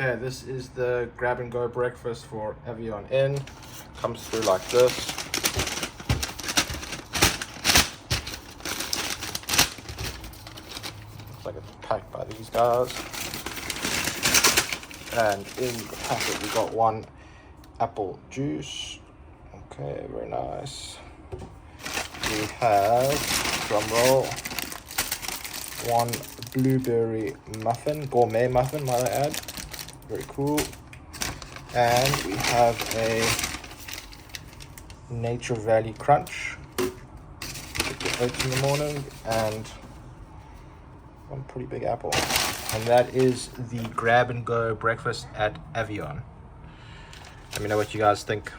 Okay, this is the grab and go breakfast for Avion Inn. Comes through like this. Looks like it's packed by these guys. And in the packet we got one apple juice. Okay, very nice. We have, drum roll, one blueberry muffin, gourmet muffin might I add. Very cool. And we have a Nature Valley Crunch. Get your oats in the morning, and one pretty big apple. And that is the grab and go breakfast at Avion. Let me know what you guys think.